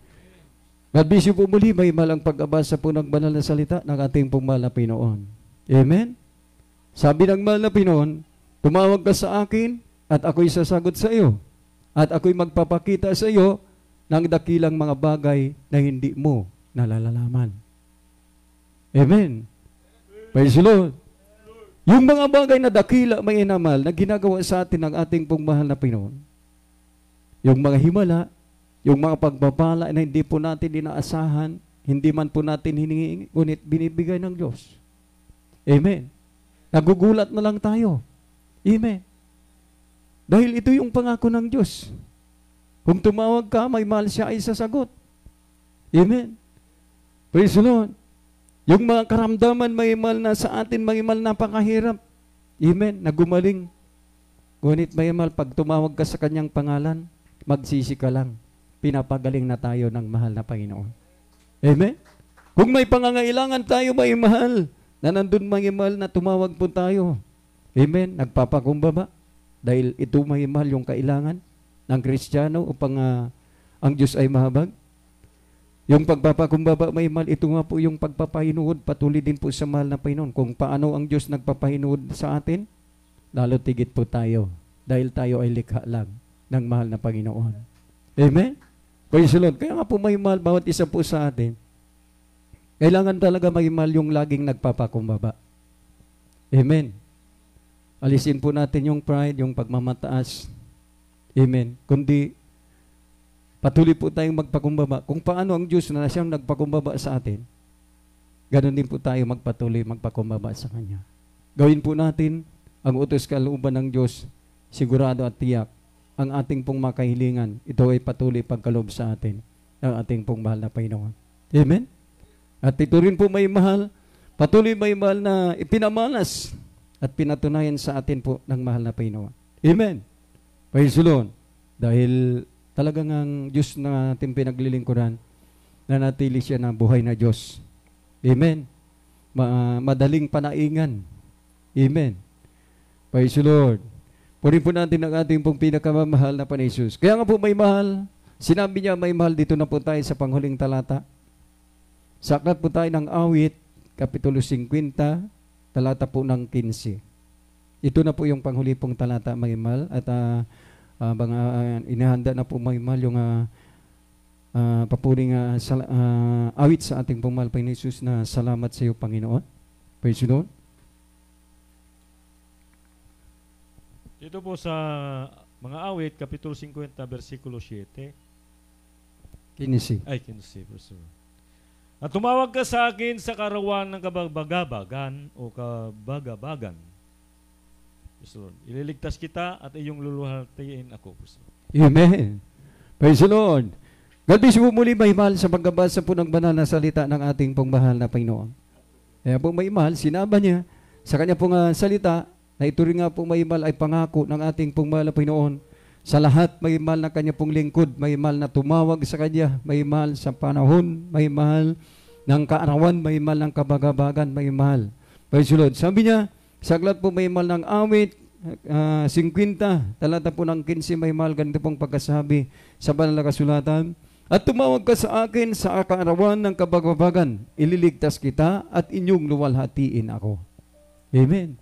God bless you po muli, may mahal ang pag-abasa po ng banal na salita ng ating pong mahal na Panginoon. Amen? Sabi ng mahal na Panginoon, tumawag ka sa akin at ako'y sasagot sa iyo. At ako'y magpapakita sa iyo ng dakilang mga bagay na hindi mo nalalaman. Amen? Praise the Lord. Yung mga bagay na dakila may inamal na ginagawa sa atin ng ating pong mahal na Panginoon, yung mga himala, yung mga pagpapala na hindi po natin inaasahan, hindi man po natin hiningi, ngunit binibigay ng Diyos. Amen. Nagugulat na lang tayo. Amen. Dahil ito yung pangako ng Diyos. Kung tumawag ka, may mahal siya ay sasagot. Amen. Praise the Lord. Yung mga karamdaman may mahal na sa atin, may mahal napakahirap. Amen. Nagumaling. Ngunit may mahal, pag tumawag ka sa kanyang pangalan, magsisi ka lang. Pinapagaling na tayo ng mahal na Panginoon. Amen? Kung may pangangailangan tayo, may mahal, na nandun may mahal na tumawag po tayo. Amen? Nagpapakumbaba. Dahil ito may mahal yung kailangan ng Kristiyano upang ang Diyos ay mahabag. Yung pagpapakumbaba may mahal, ito nga po yung pagpapahinuod, patuloy din po sa mahal na Panginoon. Kung paano ang Diyos nagpapahinuod sa atin, lalo tigit po tayo. Dahil tayo ay likha lang ng mahal na Panginoon. Amen? Praise the Lord. Kaya nga po may mahal bawat isa po sa atin. Kailangan talaga may mahal yung laging nagpapakumbaba. Amen? Alisin po natin yung pride, yung pagmamataas. Amen. Kundi, patuloy po tayong magpakumbaba. Kung paano ang Diyos na siyang nagpakumbaba sa atin, ganun din po tayo magpatuloy, magpakumbaba sa Kanya. Gawin po natin ang utos kalooban ng Diyos, sigurado at tiyak, ang ating pong makahilingan. Ito ay patuloy pagkaloob sa atin ng ating pong mahal na Panginoon. Amen? At ito rin po may mahal, patuloy may mahal na ipinamalas at pinatunayan sa atin po ng mahal na Panginoon. Amen? Praise the Lord. Dahil talagang ang Diyos na ating pinaglilingkuran, nanatili siya na buhay na Diyos. Amen? Madaling panaingan. Amen? Praise the Lord. Punin po natin ang ating pong pinakamamahal na Panginoon Jesus. Kaya nga po may mahal, sinabi niya may mahal, dito na po tayo sa panghuling talata. Sa aklat po tayo ng Awit, Kapitulo 50, talata po ng 15. Ito na po yung panghuli pong talata, may mahal, at inahanda na po may mahal yung papuring awit sa ating pong mahal Panginoon Jesus na salamat sa iyo, Panginoon. Praise the Lord. Dito po sa mga awit, Kapitulo 50, versikulo 7. 15. Ay, 15. At tumawag ka sa akin sa karawan ng kabagabagan o kabagabagan. Ililigtas kita at iyong luluhaltiin ako. Amen. Praise the Lord. God bless po muli, may mahal, sa pagbabasa po ng banal na salita ng ating pong mahal na Panginoon. Kaya po may mahal, sinaba niya sa kanya pong salita, na ito rin nga pong may mahal ay pangako ng ating pong mahal na Panginoon. Sa lahat may mahal na kanya pong lingkod, may mahal na tumawag sa kanya, may mahal sa panahon, may mahal ng kaarawan, may mahal ng kabagabagan, may mahal. Praise the Lord. Sabi niya, sa aklat po may mahal ng awit, 50, talata po ng 15, may mahal, ganito pong pagkasabi sa banal na kasulatan. At tumawag ka sa akin sa kaarawan ng kabagabagan, ililigtas kita at inyong luwalhatiin ako. Amen.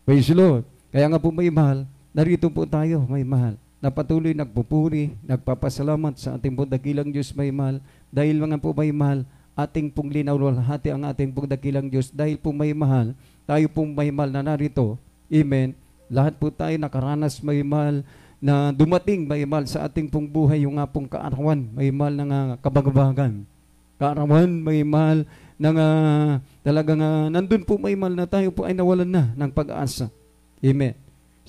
Praise the Lord. Kaya nga po may mahal, narito po tayo may mahal, na patuloy nagpupuri, nagpapasalamat sa ating pong dakilang Diyos may mahal, dahil mga po may mahal, ating pong linawalhati ang ating pong dakilang Diyos, dahil po may mahal, tayo pong may mahal na narito. Amen. Lahat po tayo nakaranas may mahal, na dumating may mahal sa ating pong buhay, yung nga pong kaarawan, may mahal na kabagabagan. Kaarawan, may mahal, talagang nandun po may mahal na tayo po ay nawalan na ng pag-asa. Amen.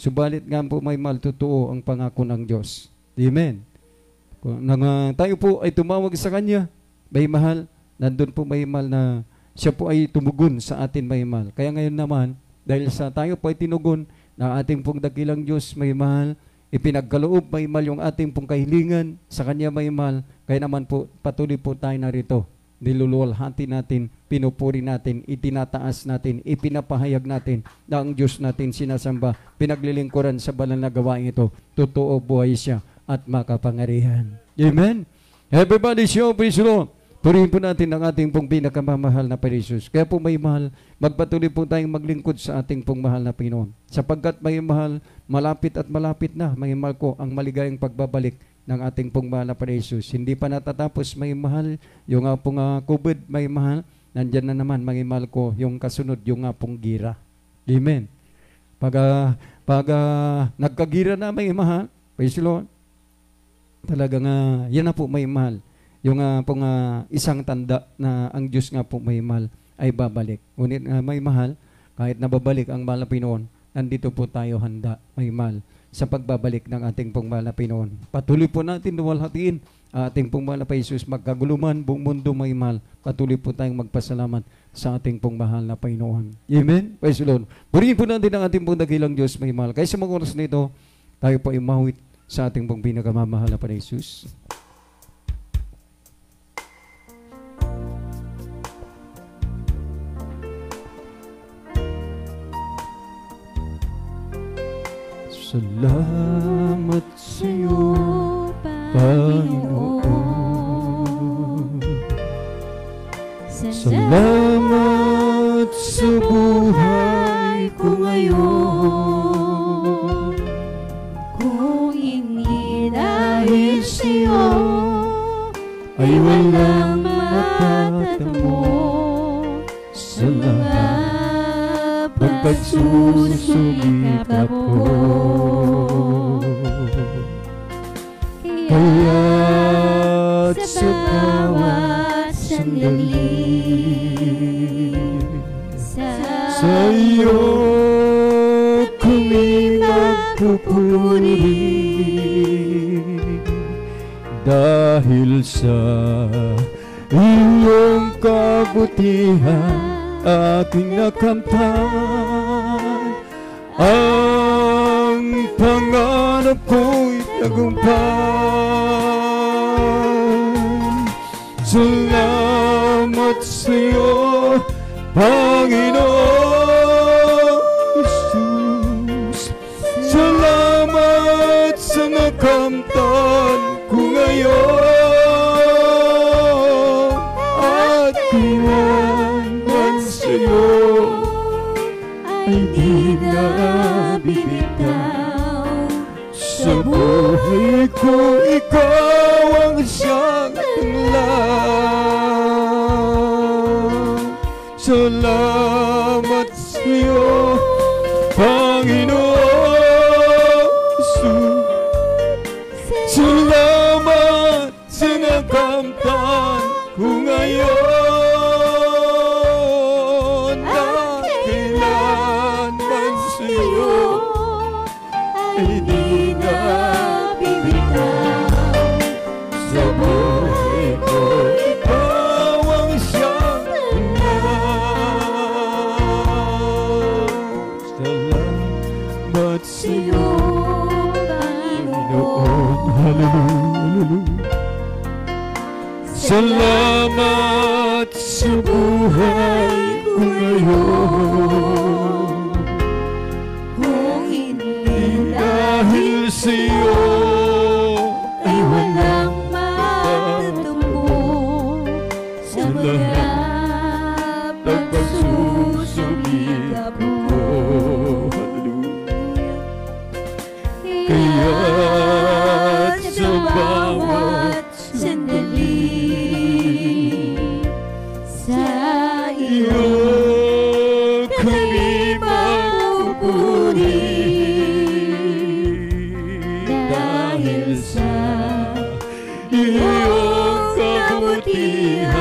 Subalit nga po may mahal, totoo ang pangako ng Diyos. Amen. Tayo po ay tumawag sa Kanya, may mahal, nandun po may mahal na siya po ay tumugon sa atin may mahal. Kaya ngayon naman, dahil sa tayo po ay tinugon na ating pong dakilang Diyos may mahal, ipinagkaloob may mahal yung ating pong kahilingan sa Kanya may mahal, kaya naman po patuloy po tayo narito. Niluluwalhati natin, pinupuri natin, itinataas natin, ipinapahayag natin na ang Diyos natin sinasamba, pinaglilingkuran sa banal na gawain ito. Totoo, buhay siya at makapangyarihan. Amen? Everybody show, praise the Lord. Purihin po natin ang ating pong pinakamamahal na Panginoon. Kaya po may mahal, magpatuloy po tayong maglingkod sa ating pong mahal na Panginoon. Sapagkat may mahal, malapit at malapit na, may mahal ko, ang maligayang pagbabalik ng ating pong mahal na Panginoon. Hindi pa natatapos, may mahal, yung pong COVID, may mahal, nandyan na naman, may mahal ko, yung kasunod, yung pong gira. Amen. Pag nagkagira na may mahal, praise the Lord, talagang yan na po may mahal. Yung pong isang tanda na ang Diyos nga po may mahal ay babalik. Ngunit may mahal, kahit nababalik ang mahal na Pinoon, nandito po tayo handa, may mahal, sa pagbabalik ng ating pong mahal na Pinoon. Patuloy po natin luwalhatiin ating pong mahal na Jesus, magkaguluman, buong mundo may mahal. Patuloy po tayong magpasalamat sa ating pong mahal na Panginoon. Amen? Praise the Lord. Purihin po natin ang ating pong dakilang Diyos may mahal. Kaya sa mga oras nito, tayo po ay mahawit sa ating pong pinakamamahal na Panginoon Jesus. Salamat sa iyo, Panginoon. Salamat sa buhay ko ngayon. Kung hindi dahil sa iyo, ay walang matatamo sa lahat. pagsusumikap ko. Kaya't sa bawat sandali sa iyo kami magpupuri, dahil sa iyong kabutihan aking nakamtan. Ang pangarap ko'y tagumpay. Salamat sa'yo, Panginoon Jesus. Salamat sa nakamtan ko ngayon, at kailanman sa'yo ay di na bibitaw. Sa buhay ko, ikaw ang siyang tanglaw. Salamat sa'yo, Panginoon Jesus. Salamat sa nakamtan ko ngayon, at kailanman sa'yo ay di na bibitaw. Sa buhay ko, ikaw ang siyang tanglaw. Salamat sa'yo, Panginoon. Hallelujah. Salamat sa buhay ko ngayon. Kung hindi Dahil sa'yo ay walang matutumbo sa mga pagsusumikap ko. Kaya't sa bawat sandali sa iyo kami magpupuri, dahil sa iyong kabutihan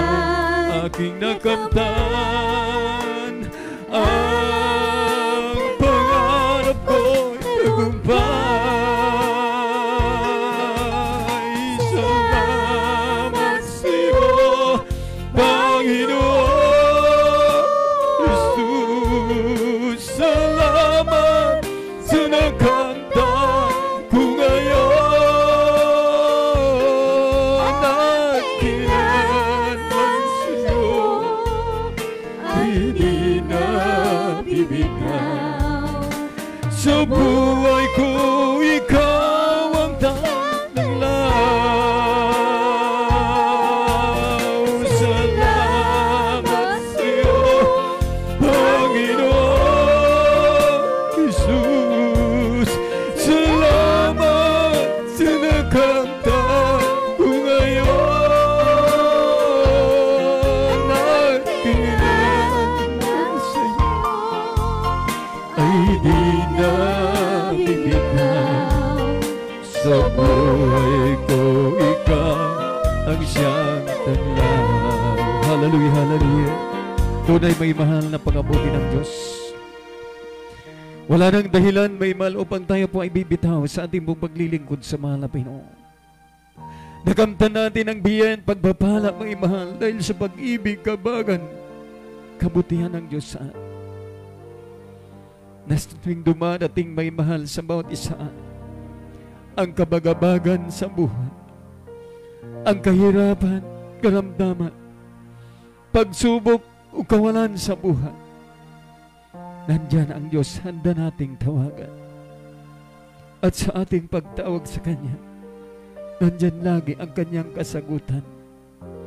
aking nakamtan. Ang pangarap ko'y tagumpay. Salamat sa'yo, Panginoon Jesus. Salamat sa nakamtan ko ngayon, at kailanman sa'yo ay di na bibitaw. Sa buhay ko, ikaw ang tanglaw. Salamat sa'yo, Panginoon Jesus. Salamat sa nakamtan ko ngayon, at kailanman sa'yo ay di na bibitaw. Sa buhay ko, ikaw ang siyang tanglaw. Hallelujah, hallelujah. Tunay may mahal na pag-abuti ng Diyos. Wala nang dahilan, may mahal, upang tayo po ay bibitaw sa ating pong paglilingkod sa mahal na Panginoon. Nakamtan natin ang biyan, pagpapala, may mahal, dahil sa pag-ibig, kabagan, kabutihan ng Diyos sa atin. Na tuwing dumadating may mahal sa bawat isa, ang kabagabagan sa buhay, ang kahirapan, karamdaman, pagsubok o kawalan sa buhay, nandyan ang Diyos, handa nating tawagan. At sa ating pagtawag sa Kanya, nandyan lagi ang Kanyang kasagutan,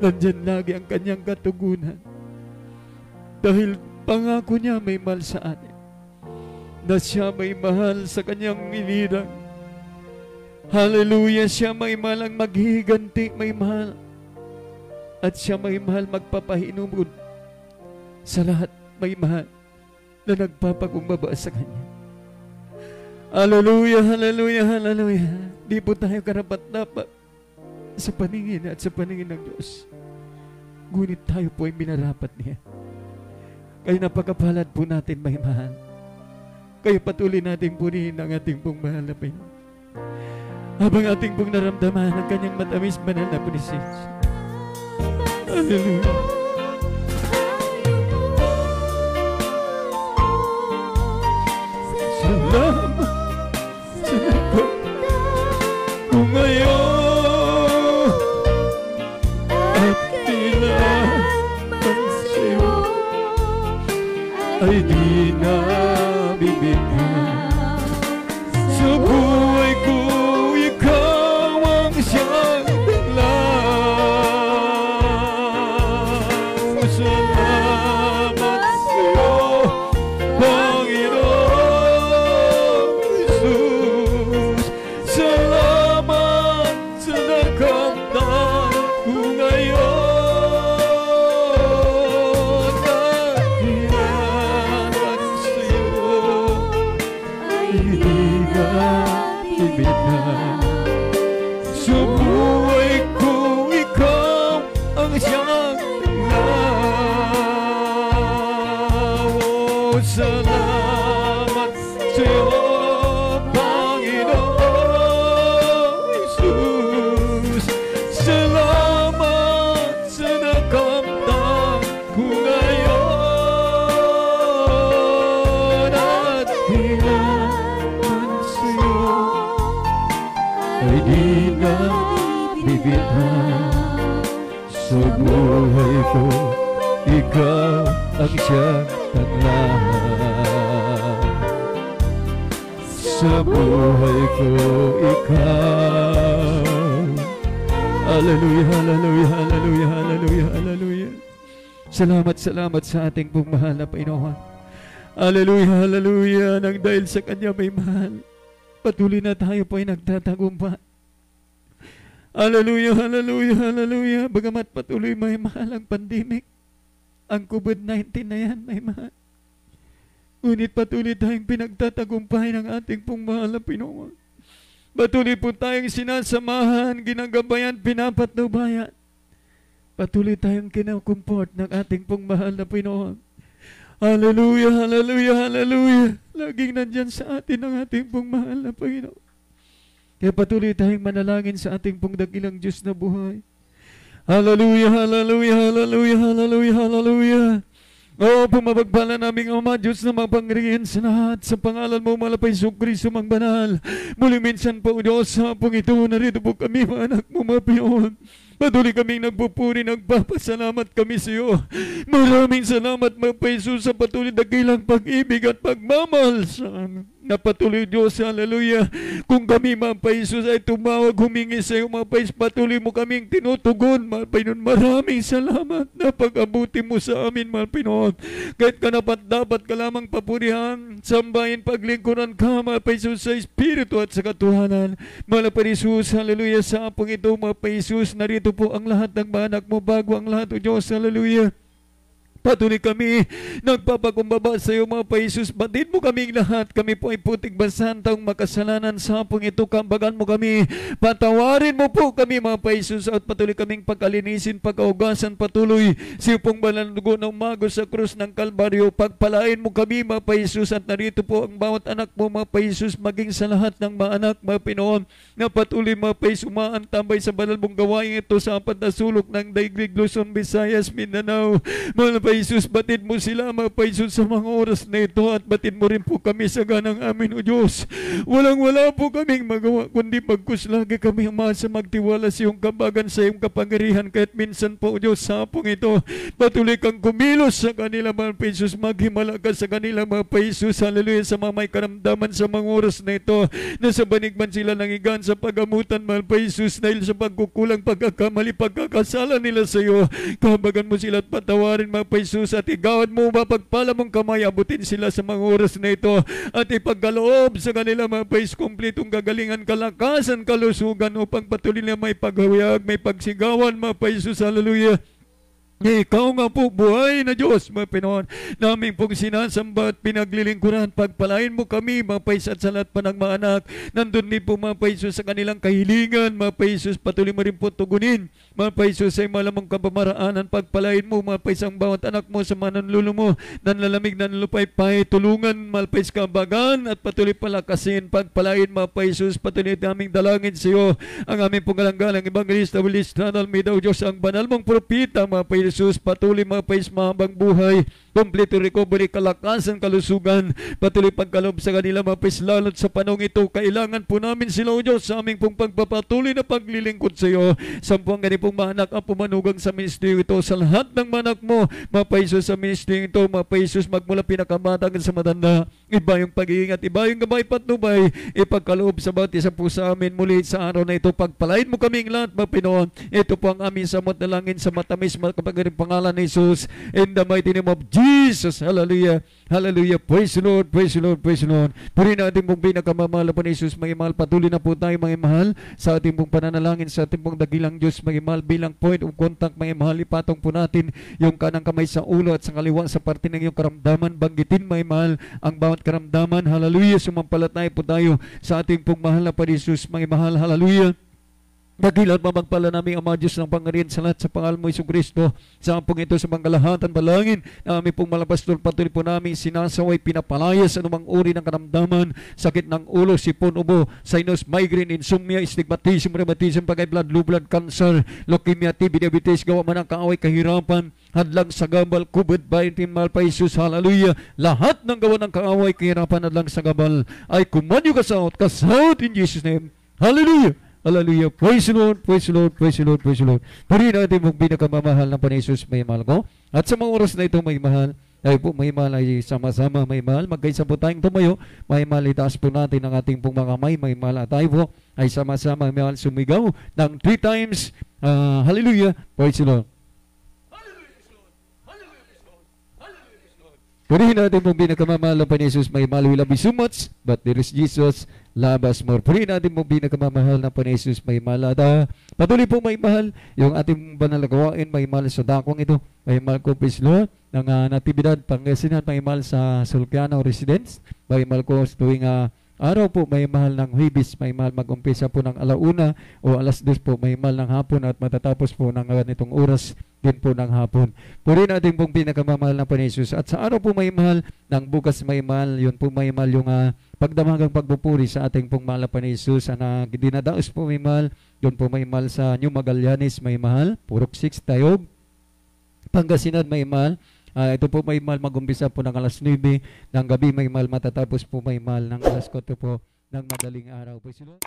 nandyan lagi ang Kanyang katugunan, dahil pangako niya may mahal sa atin, na siya may mahal sa Kanyang nilirang. Hallelujah, siya may mahal ang maghihiganti, may mahal, at siya may mahal magpapahinumod sa lahat, may mahal na nagpapakumbaba sa Kanya. Hallelujah, hallelujah, hallelujah. Di po tayo karapat-dapat sa paningin at sa paningin ng Diyos. Ngunit tayo po ay minarapat niya. Kaya napakapalad po natin, may mahal. Kaya patuloy natin purihin ang ating pong mahal na Panginoon. Habang ating pong naramdaman ang Kanyang matamis banal na presensya. Hallelujah. Salamat sa nagpag kung ngayon at kailanman sa'yo ay di na bibigyan. Sa buhay ko, ikaw ang siyang danglaw. Salamat sa'yo, Panginoon Jesus. Salamat sa nakamtan ko ngayon at kailanman sa'yo ay di na bibigyan. Sa buhay ko, ikaw ang siyang danglaw. Salamat sa'yo, Panginoon Jesus. Salamat sa nakamtan ko ngayon at kailanman sa'yo ay di na bibigyan. Sa buhay ko, ikaw ang siyang danglaw. Sa buhay ko, ikaw. Hallelujah, hallelujah, hallelujah, hallelujah, hallelujah. Salamat, salamat sa ating pong mahal na Panginoon. Hallelujah, hallelujah. Nang dahil sa Kanya may mahal, patuloy na tayo po ay nagtatagumpay. Hallelujah, hallelujah, hallelujah. Bagamat patuloy may mahal ang pandemic, ang COVID-19 na yan may mahal. Ngunit patuloy tayong pinagtatagumpay ng ating pong mahal na Panginoon. Patuloy po tayong sinasamahan, ginagabayan, pinapatnubayan. Patuloy tayong kinukumport ng ating pong mahal na Panginoon. Hallelujah, hallelujah, hallelujah. Laging nandyan sa atin ang ating pong mahal na Panginoon. Kaya patuloy tayong manalangin sa ating pong dakilang Diyos na buhay. Hallelujah, hallelujah, hallelujah, hallelujah, hallelujah. O pumapagpala naming Ama, Diyos na mapangyarihan sa lahat, sa pangalan mo, malapay Jesucristo mang banal. Muli minsan po, Diyos, sa hapong ito, narito po kami, mga anak mo, mga Panginoon. Patuloy kaming nagpupuri, nagpapasalamat kami sa iyo. Maraming salamat, mga Jesus, sa patuloy dakilang pag-ibig at pagmamahal sa na patuloy, Diyos, hallelujah. Kung kami, mga Jesus, ay tumawag, humingi sa iyo, mga Pais, patuloy mo kaming tinutugon, mga Pinoon. Maraming salamat na pag-abuti mo sa amin, mga Pinoon. Kahit kanapat dapat ka lamang papurihan, sambahin, paglingkuran ka, mga Jesus, sa Espiritu at sa katuhanan. Mga Jesus, hallelujah, sa apong ito, mga Jesus, narito po ang lahat ng mga anak mo, bago ang lahat, O Diyos, hallelujah. Patuloy kami nagpapakumbaba sa iyo, mga Jesus. Batid mo kaming lahat. Kami po ay putik basahan taong makasalanan sa hapong ito. Kambagan mo kami. Patawarin mo po kami, mga Jesus. At patuloy kaming pagkalinisin, pagkaugasan, patuloy. Siyo pong banal na dugo ng umago sa krus ng Kalbaryo. Pagpalain mo kami, mga Jesus. At narito po ang bawat anak mo, mga Jesus. Maging sa lahat ng mga anak, mga Pinoon. Na patuloy, mga Jesus, umaantambay sa banal mong gawain ito sa apat na sulok ng daigdig, Luzon, Visayas, Mindanao. Mga Jesus, batid mo sila, mga Jesus, sa mga oras na ito, at batid mo rin po kami sa ganang amin, O Diyos. Walang-wala po kaming magawa, kundi pagkuslagi kami, Ama, sa magtiwala sa iyong kabagan, sa iyong kapangyarihan, kahit minsan po, O Diyos, sa hapong ito, patuloy kang kumilos sa kanila, mga Jesus, maghimala ka sa kanila, mga Jesus, hallelujah, sa mga may karamdaman sa mga oras na ito, na sa banigman sila nangigan sa pagamutan, mga Jesus, dahil sa pagkukulang, pagkakamali, pagkakasala nila sa iyo, kabagan mo sila at patawarin, mga Jesus, at igawad mo, mapagpala mong kamay, abutin sila sa mga oras na ito, at ipagkaloob sa kanila, mga Pais, kumplitong gagalingan, kalakasan, kalusugan, upang patuloy na may paghawiyag, may pagsigawan, mga Jesus, hallelujah. Ikaw nga po, buhay na Diyos, mga Pinoon, naming pong sinasamba at pinaglilingkuran. Pagpalain mo kami, mga Paisus, at sa lahat pa ng mga anak. Nandun din po, mga Paisus, sa kanilang kahilingan. Mga Paisus, patuloy mo rin po tugunin. Mga Paisus, ay malamang kapamaraanan. Pagpalain mo, mga Paisus, ang bawat anak mo sa mananlulo mo. Nanlalamig, nanlupay-pay, tulungan, mga Paisus, kabagan, at patuloy palakasin. Pagpalain, mga Paisus, patuloy naming dalangin sa iyo. Ang aming pong galanggalang Evangelista Willis Tranal, may daw Diyos, ang banal mong propita, mga Paisus, Jesus, patuloy mga Pais mahabang buhay, complete recovery, kalakasan, kalusugan, patuloy pagkalob sa kanila mga Pais, lalo't sa panong ito, kailangan po namin sila o Diyos sa aming pong pagpapatuloy na paglilingkod sa iyo. Sampuang ganit pong mga anak ang pumanugang sa ministeryo ito, sa lahat ng manak mo, mga Paisus sa ministeryo ito, mga Paisus magmula pinakamatang sa matanda, iba yung pag-iingat, iba yung gabay patnubay, ipagkaloob sa bawat isa po sa amin muli sa araw na ito, pagpalain mo kaming lahat, mga Pinoon. Ito po ang aming samot na langin sa matamis, kapag pangalan ni Jesus, in the mighty name of Jesus. Hallelujah. Hallelujah. Praise the Lord. Praise the Lord. Praise the Lord. Puri natin pong pinakamamahal po ni Jesus, mga mahal. Patuloy na po tayo, mga mahal, sa ating pong pananalangin, sa ating pong dakilang Diyos, mga mahal, bilang point of contact, mga mahal. Ipatong po natin yung kanang kamay sa ulo at sa kaliwa sa parte ng iyong karamdaman. Banggitin, mga mahal, ang bawat karamdaman. Hallelujah. Sumampalataya po tayo sa ating pong mahal na po ni Jesus, mga mahal. Hallelujah. Dakilat mamagpala namin Ama Diyos ng Pangarian sa lahat sa pangalan mo Isu Kristo. Sa ampong ito sa pangkalahatan balangin na aming pong malabastol, patuloy po namin sinasaway, pinapalayas anumang uri ng karamdaman, sakit ng ulo, sipon, ubo, sinus, migraine, insomnia, stigmatism, rheumatism, pagay blood, low blood cancer, leukemia, TB, diabetes, gawa man ang kaaway, kahirapan, hadlang sa gabal, COVID-19, mahal pa Jesus. Hallelujah. Lahat ng gawa ng kaaway, kahirapan, hadlang sa gabal ay kumanyo kasaot in Jesus' name. Hallelujah. Hallelujah. Praise the Lord, praise the Lord, praise the Lord, praise the Lord. Pari natin mong pinakamamahal ng Panginoon Jesus, may mahal ko. At sa mga oras na ito, may mahal, ay po, may mahal ay sama-sama, may mahal. Magkaisa po tayong tumayo, may mahal, itaas po natin ang ating pong mga kamay, may mahal. At tayo po ay sama-sama, may mahal, sumigaw ng 3 times. Hallelujah. Praise the Lord. Purihin natin pong pinakamamahal ng Panginoon Jesus, may mahal. We love you so much, but there is Jesus love us more. Purihin natin pong pinakamamahal ng Panginoon Jesus, may mahal. At patuloy pong may mahal yung ating banal na gawain, may mahal sa dakong ito, may mahal ko, praise Lord, ng Natividad, Pangasinan, may mahal sa Sulpiano Residence, may mahal ko tuwing araw po, may mahal ng Huwebes, may mahal mag-umpisa po ng 1:00 o 2:00 po, may mahal ng hapon at matatapos po ng ganitong oras din po ng hapon. Puri natin pong pinakamamahal na Panginoon Jesus. At sa araw po may mahal, ng bukas may mahal, yun po may mahal yung pagdamagang pagpupuri sa ating pong mahal na Panginoon Jesus. Dinadaos po may mahal, yun po may mahal sa New Magallanes may mahal, Purok 6, Tayog, Pangasinan may mahal. Ito po may mahal mag-umpisa po ng 9:00 ng gabi, may mahal matatapos po may mahal ng 4:00 po ng madaling araw. Praise the Lord.